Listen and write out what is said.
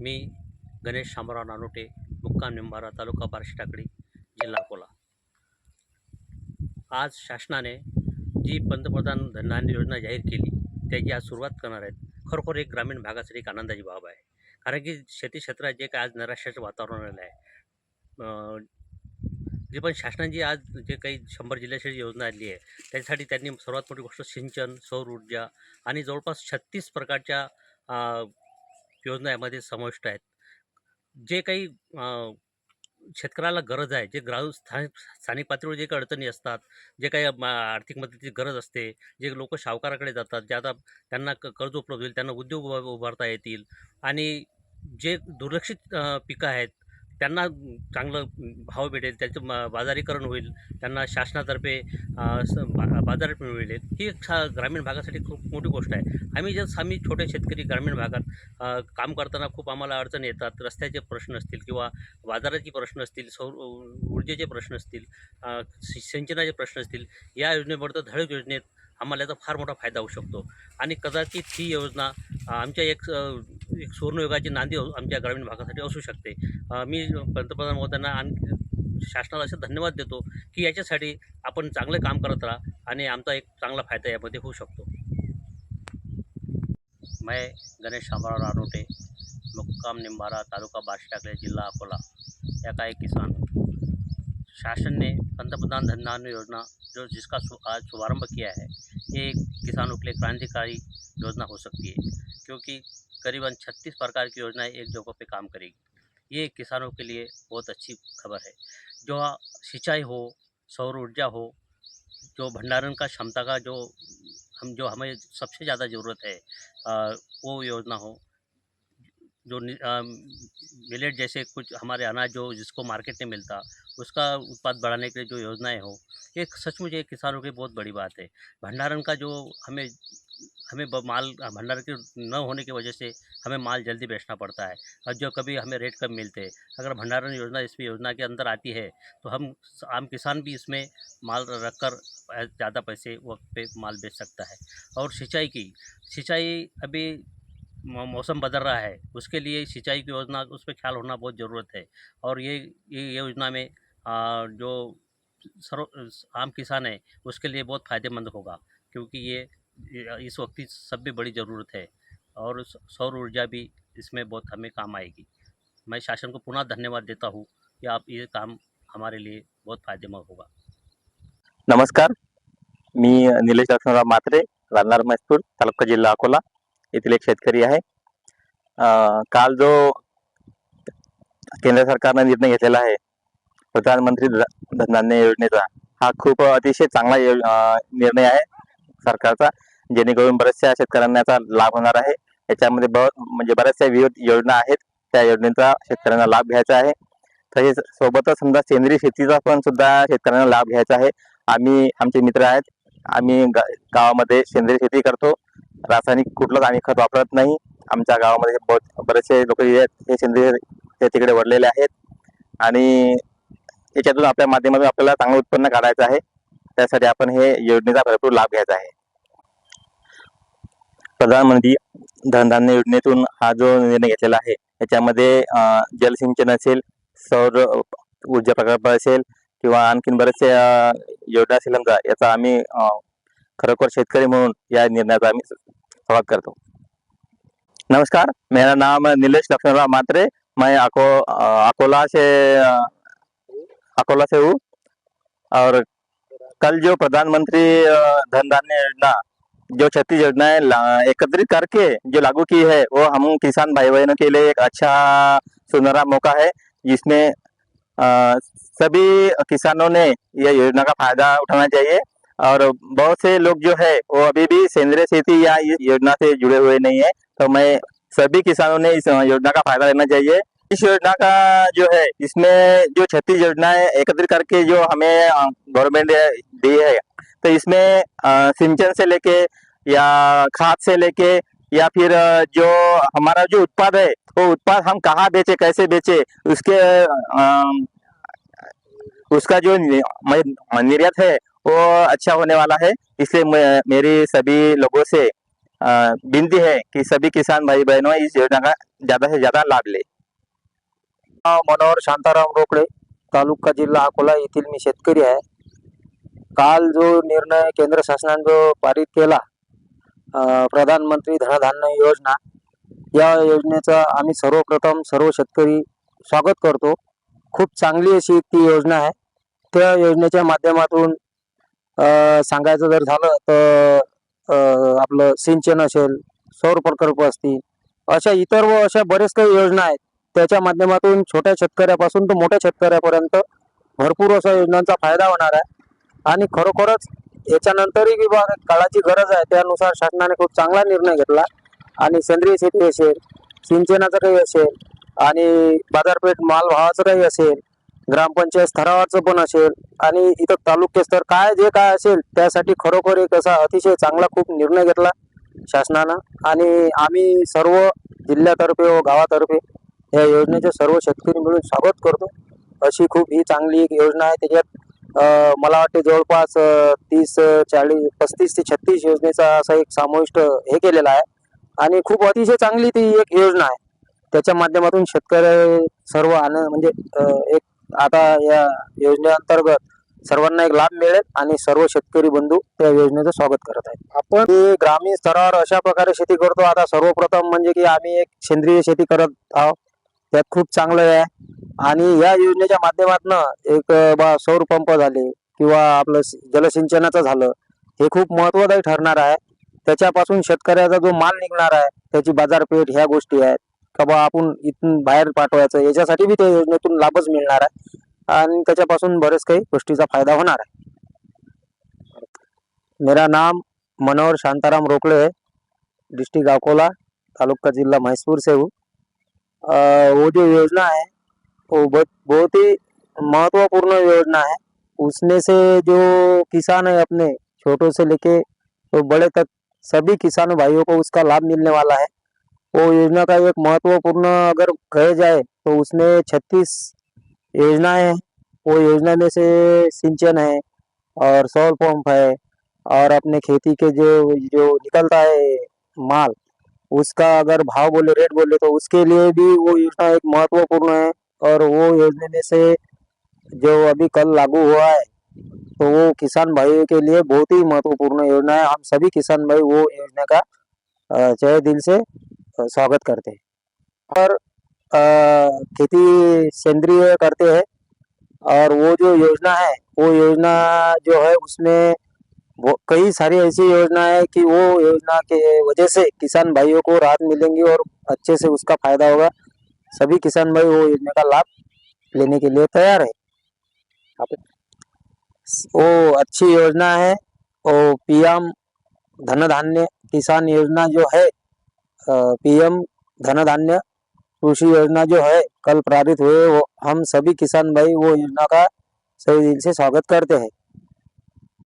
मी गणेश शामराव नानोटे, मुक्काम निंबारा, तालुका बार्शी टाकळी, जिल्हा अकोला. आज शासनाने जी पंतप्रधान धनधान्य योजना जाहीर केली, त्याची आज सुरुवात करणार आहेत. खरोखर एक ग्रामीण भागासाठी एक आनंदाची बाब आहे. कारण की शेती क्षेत्रात जे काय आज नैराश्याचं वातावरण आलेलं आहे, जे पण शासनाची आज जे काही 100 जिल्ह्याची योजना आली आहे, त्याच्यासाठी त्यांनी सर्वात मोठी गोष्ट सिंचन, सौर ऊर्जा आणि जवळपास 36 प्रकारच्या योजना यामध्ये समाविष्ट आहेत. जे काही शेतकऱ्याला गरज आहे, जे स्थानिक पातळीवर जे काही अडचणी असतात, जे काही आर्थिक मदतीची गरज असते, जे लोक सावकाराकडे जातात, जे आता त्यांना कर्ज उपलब्ध होईल, त्यांना उद्योग उभारता येतील आणि जे दुर्लक्षित पिकं आहेत त्यांना चांगलं भाव भेटेल, त्याचं बाजारीकरण होईल, त्यांना शासनातर्फे बाजारपेठ मिळेल. ही एक ग्रामीण भागासाठी खूप मोठी गोष्ट आहे. आम्ही छोटे शेतकरी ग्रामीण भागात काम करताना खूप आम्हाला अडचणी येतात. रस्त्याचे प्रश्न असतील किंवा बाजाराचे प्रश्न असतील, सौर ऊर्जेचे प्रश्न असतील, सिंचनाचे प्रश्न असतील. या योजनेबरोबर धडक योजनेत आम्हाला याचा फार मोठा फायदा होऊ शकतो आणि कदाचित ही योजना आमच्या एक सुवर्णयुगाची नांदी आमच्या ग्रामीण भागासाठी असू शकते. मी पंतप्रधान महोदयांना आणि शासनाला असे धन्यवाद देतो की याच्यासाठी आपण चांगलं काम करत राहा आणि आमचा एक चांगला फायदा यामध्ये होऊ शकतो. मैं गणेश शामराव नानोटे, मुक्काम निंबारा, तालुका बार्शी टाकळी, जिल्हा अकोला या का एक किसान हूँ. शासन ने पंतप्रधान धन धान्य योजना जिसका आज शुभारंभ किया है, ये किसानों के लिए क्रांतिकारी योजना हो सकती है, क्योंकि करीबन 36 प्रकार की योजनाएं एक जगह पे काम करेगी। ये किसानों के लिए बहुत अच्छी खबर है। जो सिंचाई हो, सौर ऊर्जा हो, जो भंडारण का क्षमता का जो हमें सबसे ज़्यादा ज़रूरत है, वो योजना हो। जो मिलेट जैसे कुछ हमारे अनाज जो जिसको मार्केट नहीं मिलता, उसका उत्पाद बढ़ाने के लिए जो योजनाएं हो, ये सचमुच एक किसानों की बहुत बड़ी बात है। भंडारण का जो हमें हमें माल भंडार के न होने की वजह से हमें माल जल्दी बेचना पड़ता है और जो कभी हमें रेट कम मिलते हैं। अगर भंडारण योजना इस योजना के अंदर आती है तो हम आम किसान भी इसमें माल रख कर ज़्यादा पैसे वक्त पे माल बेच सकता है। और सिंचाई अभी मौसम बदल रहा है, उसके लिए सिंचाई की योजना उस पर ख्याल होना बहुत ज़रूरत है। और ये योजना में जो आम किसान है उसके लिए बहुत फ़ायदेमंद होगा, क्योंकि ये इस वक्त की सब भी बड़ी ज़रूरत है और सौर ऊर्जा भी इसमें बहुत हमें काम आएगी। मैं शासन को पुनः धन्यवाद देता हूँ कि आप ये काम हमारे लिए बहुत फ़ायदेमंद होगा। नमस्कार, मी निलेश लक्ष्मणराव म्हात्रे, राहणार म्हैसपूर, तालुका जिल्हा अकोला येथील एक शेतकरी आहे. काल जो केंद्र सरकारने निर्णय घेतलेला आहे प्रधानमंत्री धनधान्य योजनेचा, हा खूप अतिशय चांगला निर्णय आहे सरकारचा, जेणेकरून बऱ्याचशा शेतकऱ्यांना याचा लाभ होणार आहे. याच्यामध्ये म्हणजे बऱ्याचशा विविध योजना आहेत, त्या योजनेचा शेतकऱ्यांना लाभ घ्यायचा आहे. तसेच सोबतच समजा सेंद्रिय शेतीचा पण सुद्धा शेतकऱ्यांना लाभ घ्यायचा आहे. आमचे मित्र आहेत, आम्ही गावामध्ये सेंद्रिय शेती करतो. रासायनिक कुठलंच आम्ही खत वापरत नाही. आमच्या गावामध्ये बरेचसे लोक हे सेंद्रिय शेतीकडे वळलेले आहेत आणि याच्यातून आपल्या माध्यमातून आपल्याला चांगलं उत्पन्न काढायचं आहे. त्यासाठी आपण हे योजनेचा भरपूर लाभ घ्यायचा आहे. प्रधानमंत्री धनधान्य योजनेतून हा जो निर्णय घेतलेला आहे, याच्यामध्ये जलसिंचन असेल, सौर ऊर्जा प्रकल्प असेल किंवा आणखीन बरेचसे योजना असेल, समजा याचा आम्ही खरोखर शेतकरी म्हणून या निर्णयाचा आम्ही स्वागत करतो. नमस्कार, मेरा नाम निलेश लक्ष्मणराव म्हात्रे, मैं अकोला से हूँ. और कल जो प्रधानमंत्री धनधान्य योजना जो 36 योजनाएं एकत्रित करके जो लागू की है, वो हम किसान भाई बहनों के लिए एक अच्छा सुनहरा मौका है, जिसमें सभी किसानों ने यह योजना का फायदा उठाना चाहिए. और बहुत से लोग जो है वो अभी भी सेंद्रिय खेती या इस योजना से जुड़े हुए नहीं है, तो मैं सभी किसानों ने इस योजना का फायदा लेना चाहिए. इस योजना का जो है, इसमें जो 36 योजनाएं एकत्रित करके जो हमें गवर्नमेंट दी है, तो इसमें सिंचन से लेके या खाद से लेके या फिर जो हमारा जो उत्पाद है, वो उत्पाद हम कहाँ बेचे, कैसे बेचे, उसका जो निर्यात है वो अच्छा होने वाला है. इसलिए मेरी सभी लोगों से विनती है कि सभी किसान भाई बहनों इस योजना का ज्यादा से ज्यादा लाभ ले। मनोहर शांताराम रोकडे, तालुका जिल्हा अकोला येथील मी शेतकरी आहे. काल जो निर्णय केंद्र शासनाने जो पारित केला, प्रधानमंत्री धनधान्य योजना, या योजनेचा आम्ही सर्वप्रथम सर्व शेतकरी स्वागत करतो. खूप चांगली अशी ती योजना आहे. त्या योजनेच्या माध्यमातून सांगायचं जर झालं तर आपलं सिंचन असेल, सौर प्रकल्प असतील, अशा इतर व अशा बरेच काही योजना आहेत. त्याच्या माध्यमातून छोट्या शेतकऱ्यापासून तर मोठ्या शेतकऱ्यापर्यंत भरपूर अशा योजनांचा फायदा होणार आहे. आणि खरोखरच याच्यानंतरही विभाग काळाची गरज आहे, त्यानुसार शासनाने खूप चांगला निर्णय घेतला. आणि सेंद्रिय शेती असेल, सिंचनाचं काही असेल, आणि बाजारपेठ माल भावाचं काही असेल, ग्रामपंचायत स्तरावरचं पण असेल, आणि इथं तालुके स्तर जे काय असेल, त्यासाठी खरोखर एक असा अतिशय चांगला खूप निर्णय घेतला शासनानं. आणि आम्ही सर्व जिल्ह्यातर्फे व गावातर्फे या योजनेचे सर्व शेतकरी मिळून स्वागत करतो. अशी खूप ही चांगली एक योजना आहे. त्याच्यात मला वाटते जवळपास 30, 40, 35 ते 36 योजनेचा असा एक समाविष्ट हे केलेला आहे. आणि खूप अतिशय चांगली ती एक योजना आहे. त्याच्या माध्यमातून शेतकरी सर्व म्हणजे एक आता या योजनेअंतर्गत सर्वांना एक लाभ मिळेल आणि सर्व शेतकरी बंधू त्या योजनेचं स्वागत करत आहेत. आपण ग्रामीण स्तरावर अशा प्रकारे शेती करतो. आता सर्वप्रथम म्हणजे की आम्ही एक सेंद्रिय शेती करत आहोत, त्यात खूप चांगलं आहे. आणि या योजनेच्या माध्यमातून एक सौर पंप झाले किंवा आपलं जलसिंचनाचं झालं, हे खूप महत्त्वदायी ठरणार आहे. त्याच्यापासून शेतकऱ्याचा जो माल निघणार आहे, त्याची बाजारपेठ, ह्या गोष्टी आहेत का बा आपण इथून बाहेर पाठवायचं, याच्यासाठी बी त्या योजनेतून लाभच मिळणार आहे. आणि त्याच्यापासून बरेच काही गोष्टीचा फायदा होणार आहे. मेरा नाम मनोहर शांताराम रोकड़े है, डिस्ट्रिक्ट अकोला, तालुका जिला महेशपुर से हूँ. वो जो योजना है वो बहुत ही महत्वपूर्ण योजना है. उसमें से जो किसान है, अपने छोटों से लेके तो बड़े तक सभी किसानों भाइयों को उसका लाभ मिलने वाला है. वो योजना का एक महत्वपूर्ण अगर कहे जाए तो उसमें 36 योजनाएं हैं. वो योजना में से सिंचन है और सौर पंप है, और अपने खेती के जो जो निकलता है माल, उसका अगर भाव बोले, रेट बोले, तो उसके लिए भी वो योजना एक महत्वपूर्ण है. और वो योजना में से जो अभी कल लागू हुआ है, तो वो किसान भाइयों के लिए बहुत ही महत्वपूर्ण योजना है. हम सभी किसान भाई वो योजना का तहे दिल से स्वागत करते हैं. और खेती सेंद्रिय करते हैं. और वो जो योजना है, वो योजना जो है उसमें वो कई सारी ऐसी योजना है कि वो योजना के वजह से किसान भाइयों को राहत मिलेंगी और अच्छे से उसका फायदा होगा. सभी किसान भाई वो योजना का लाभ लेने के लिए तैयार है. वो अच्छी योजना है. वो पीएम धनधान्य किसान योजना जो है, पीएम धनधान्य कृषि योजना जो है कल पारित हुए, वो हम सभी किसान भाई वो योजना का सही दिल से स्वागत करते हैं.